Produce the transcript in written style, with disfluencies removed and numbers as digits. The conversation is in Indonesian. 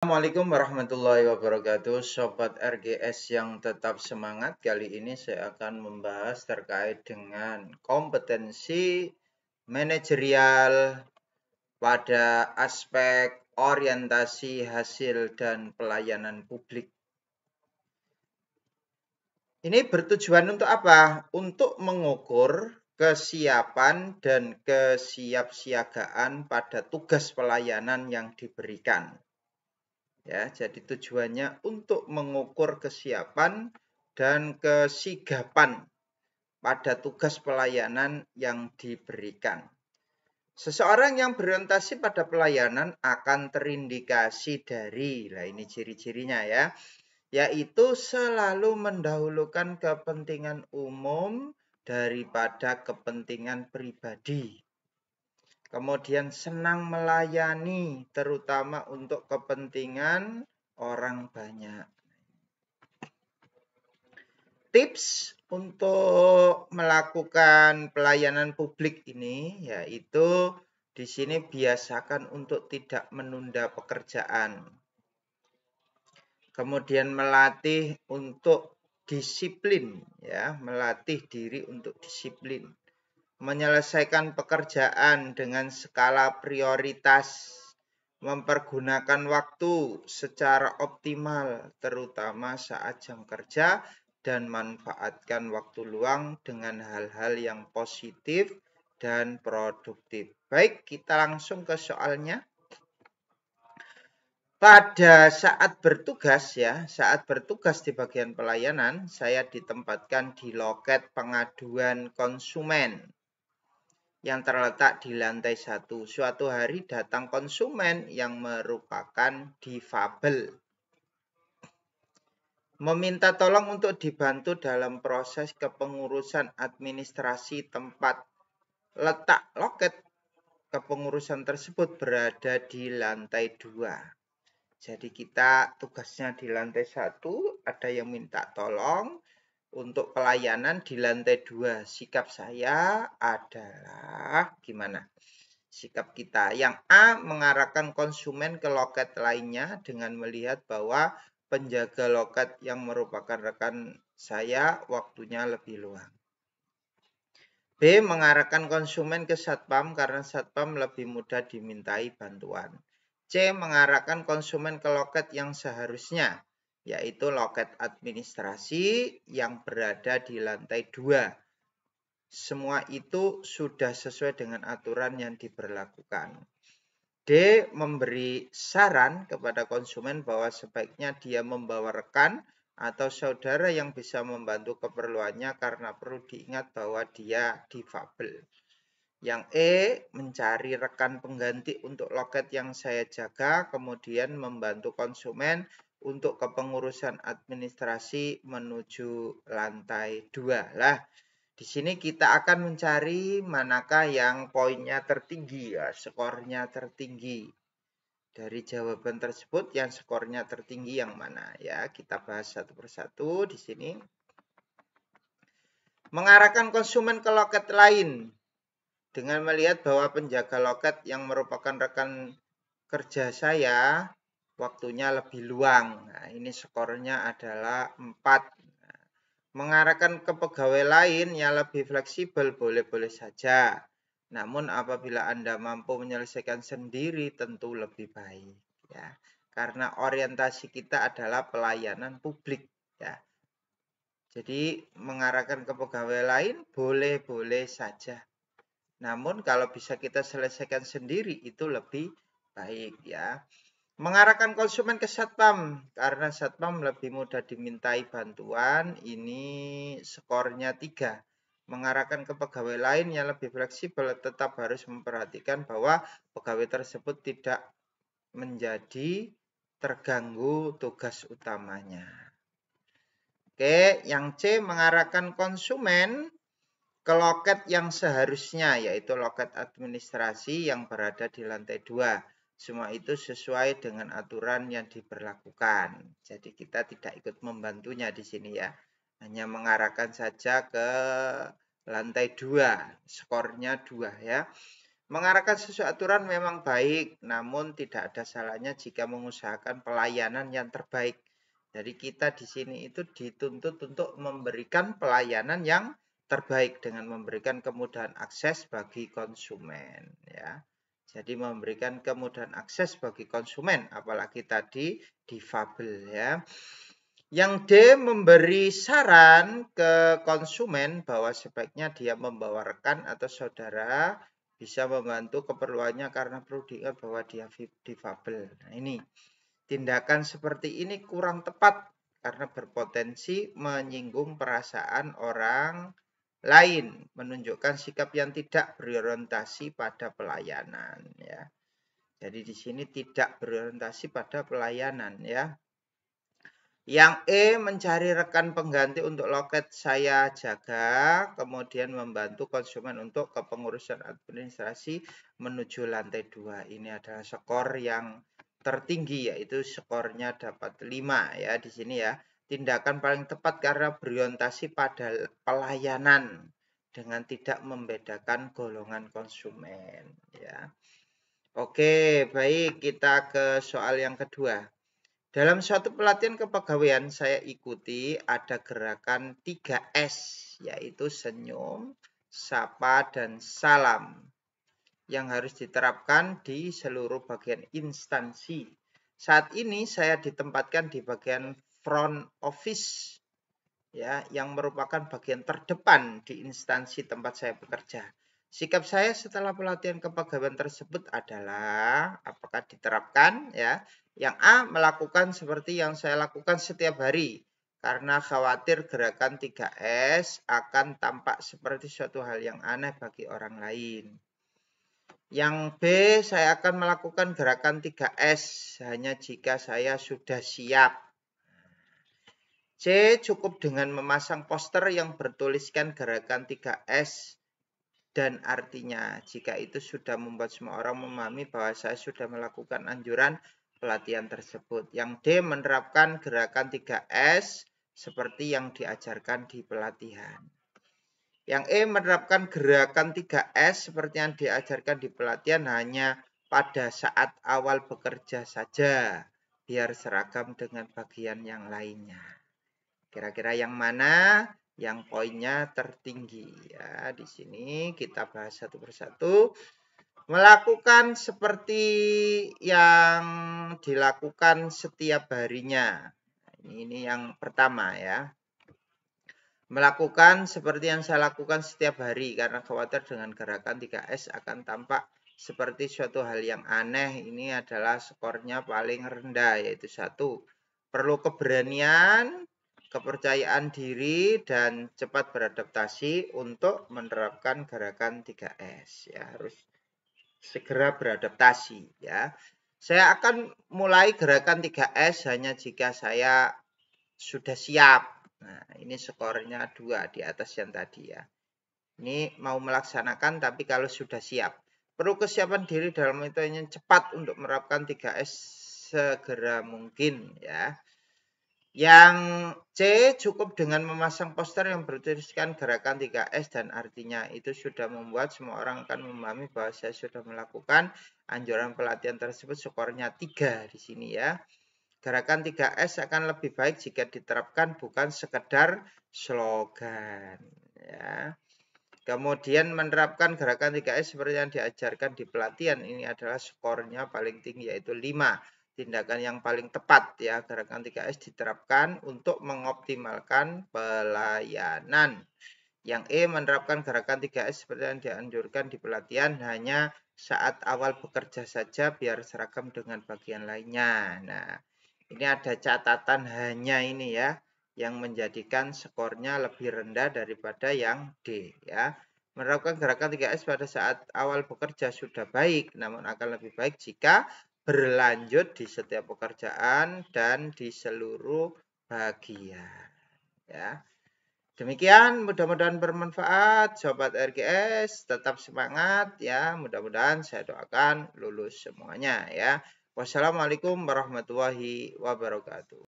Assalamualaikum warahmatullahi wabarakatuh, Sobat RGS yang tetap semangat. Kali ini saya akan membahas terkait dengan kompetensi manajerial pada aspek orientasi hasil dan pelayanan publik. Ini bertujuan untuk apa? Untuk mengukur kesiapan dan kesiapsiagaan pada tugas pelayanan yang diberikan. Ya, jadi tujuannya untuk mengukur kesiapan dan kesigapan pada tugas pelayanan yang diberikan. Seseorang yang berorientasi pada pelayanan akan terindikasi dari, ini ciri-cirinya ya, yaitu selalu mendahulukan kepentingan umum daripada kepentingan pribadi. Kemudian senang melayani, terutama untuk kepentingan orang banyak. Tips untuk melakukan pelayanan publik ini yaitu di sini biasakan untuk tidak menunda pekerjaan. Kemudian melatih untuk disiplin ya, melatih diri untuk disiplin. Menyelesaikan pekerjaan dengan skala prioritas, mempergunakan waktu secara optimal, terutama saat jam kerja, dan manfaatkan waktu luang dengan hal-hal yang positif dan produktif. Baik, kita langsung ke soalnya. Pada saat bertugas saat bertugas di bagian pelayanan, saya ditempatkan di loket pengaduan konsumen yang terletak di lantai 1. Suatu hari datang konsumen yang merupakan difabel. Meminta tolong untuk dibantu dalam proses kepengurusan administrasi tempat letak loket kepengurusan tersebut berada di lantai 2. Jadi kita tugasnya di lantai 1, ada yang minta tolong untuk pelayanan di lantai 2. Sikap saya adalah gimana? Sikap kita. Yang A, mengarahkan konsumen ke loket lainnya dengan melihat bahwa penjaga loket yang merupakan rekan saya waktunya lebih luang. B, mengarahkan konsumen ke satpam karena satpam lebih mudah dimintai bantuan. C, mengarahkan konsumen ke loket yang seharusnya, yaitu loket administrasi yang berada di lantai 2. Semua itu sudah sesuai dengan aturan yang diberlakukan. D, memberi saran kepada konsumen bahwa sebaiknya dia membawa rekan atau saudara yang bisa membantu keperluannya karena perlu diingat bahwa dia difabel. Yang E, mencari rekan pengganti untuk loket yang saya jaga, kemudian membantu konsumen untuk kepengurusan administrasi menuju lantai 2. Lah, di sini kita akan mencari manakah yang poinnya tertinggi ya, skornya tertinggi. Dari jawaban tersebut yang skornya tertinggi yang mana ya? Kita bahas satu persatu di sini. Mengarahkan konsumen ke loket lain dengan melihat bahwa penjaga loket yang merupakan rekan kerja saya waktunya lebih luang. Nah, ini skornya adalah 4. Mengarahkan ke pegawai lain yang lebih fleksibel boleh-boleh saja. Namun apabila Anda mampu menyelesaikan sendiri tentu lebih baik ya. Karena orientasi kita adalah pelayanan publik ya. Jadi mengarahkan ke pegawai lain boleh-boleh saja. Namun kalau bisa kita selesaikan sendiri itu lebih baik ya. Mengarahkan konsumen ke satpam karena satpam lebih mudah dimintai bantuan, ini skornya 3. Mengarahkan ke pegawai lain yang lebih fleksibel tetap harus memperhatikan bahwa pegawai tersebut tidak menjadi terganggu tugas utamanya. Oke, yang C, mengarahkan konsumen ke loket yang seharusnya, yaitu loket administrasi yang berada di lantai 2. Semua itu sesuai dengan aturan yang diberlakukan. Jadi kita tidak ikut membantunya di sini ya. Hanya mengarahkan saja ke lantai 2. Skornya 2 ya. Mengarahkan sesuai aturan memang baik, namun tidak ada salahnya jika mengusahakan pelayanan yang terbaik. Jadi kita di sini itu dituntut untuk memberikan pelayanan yang terbaik dengan memberikan kemudahan akses bagi konsumen, ya. Jadi memberikan kemudahan akses bagi konsumen, apalagi tadi difabel, ya. Yang D, memberi saran ke konsumen bahwa sebaiknya dia membawa rekan atau saudara bisa membantu keperluannya karena perlu diingat bahwa dia difabel. Nah, ini tindakan seperti ini kurang tepat karena berpotensi menyinggung perasaan orang lain, menunjukkan sikap yang tidak berorientasi pada pelayanan, ya. Jadi di sini tidak berorientasi pada pelayanan, ya. Yang E, mencari rekan pengganti untuk loket saya jaga, kemudian membantu konsumen untuk kepengurusan administrasi menuju lantai 2. Ini adalah skor yang tertinggi, yaitu skornya dapat 5 ya di sini ya. Tindakan paling tepat karena berorientasi pada pelayanan dengan tidak membedakan golongan konsumen, ya. Oke, baik, kita ke soal yang kedua. Dalam suatu pelatihan kepegawaian saya ikuti ada gerakan 3S, yaitu senyum, sapa, dan salam yang harus diterapkan di seluruh bagian instansi. Saat ini saya ditempatkan di bagian front office, ya, yang merupakan bagian terdepan di instansi tempat saya bekerja. Sikap saya setelah pelatihan kepegawaian tersebut adalah apakah diterapkan, ya. Yang A, melakukan seperti yang saya lakukan setiap hari karena khawatir gerakan 3S akan tampak seperti suatu hal yang aneh bagi orang lain. Yang B, saya akan melakukan gerakan 3S hanya jika saya sudah siap. C, cukup dengan memasang poster yang bertuliskan gerakan 3S dan artinya. Jika itu sudah membuat semua orang memahami bahwa saya sudah melakukan anjuran pelatihan tersebut. Yang D, menerapkan gerakan 3S seperti yang diajarkan di pelatihan. Yang E, menerapkan gerakan 3S seperti yang diajarkan di pelatihan hanya pada saat awal bekerja saja, biar seragam dengan bagian yang lainnya. Kira-kira yang mana yang poinnya tertinggi, ya? Di sini kita bahas satu persatu. Melakukan seperti yang dilakukan setiap harinya. Ini yang pertama, ya. Melakukan seperti yang saya lakukan setiap hari karena khawatir dengan gerakan 3S akan tampak seperti suatu hal yang aneh. Ini adalah skornya paling rendah, yaitu 1. Perlu keberanian, kepercayaan diri, dan cepat beradaptasi untuk menerapkan gerakan 3S. Ya, harus segera beradaptasi, ya. Saya akan mulai gerakan 3S hanya jika saya sudah siap. Nah, ini skornya 2 di atas yang tadi, ya. Ini mau melaksanakan tapi kalau sudah siap. Perlu kesiapan diri dalam metode yang cepat untuk menerapkan 3S segera mungkin, ya. Yang C, cukup dengan memasang poster yang bertuliskan gerakan 3S dan artinya. Itu sudah membuat semua orang akan memahami bahwa saya sudah melakukan anjuran pelatihan tersebut. Skornya 3 di sini, ya. Gerakan 3S akan lebih baik jika diterapkan bukan sekedar slogan, ya. Kemudian menerapkan gerakan 3S seperti yang diajarkan di pelatihan. Ini adalah skornya paling tinggi, yaitu 5. Tindakan yang paling tepat, ya. Gerakan 3S diterapkan untuk mengoptimalkan pelayanan. Yang E, menerapkan gerakan 3S seperti yang dianjurkan di pelatihan hanya saat awal bekerja saja biar seragam dengan bagian lainnya. Nah, ini ada catatan hanya ini, ya, yang menjadikan skornya lebih rendah daripada yang D, ya. Menerapkan gerakan 3S pada saat awal bekerja sudah baik, namun akan lebih baik jika berlanjut di setiap pekerjaan dan di seluruh bagian, ya. Demikian, mudah-mudahan bermanfaat, Sobat RGS. Tetap semangat, ya. Mudah-mudahan saya doakan lulus semuanya, ya. Wassalamualaikum warahmatullahi wabarakatuh.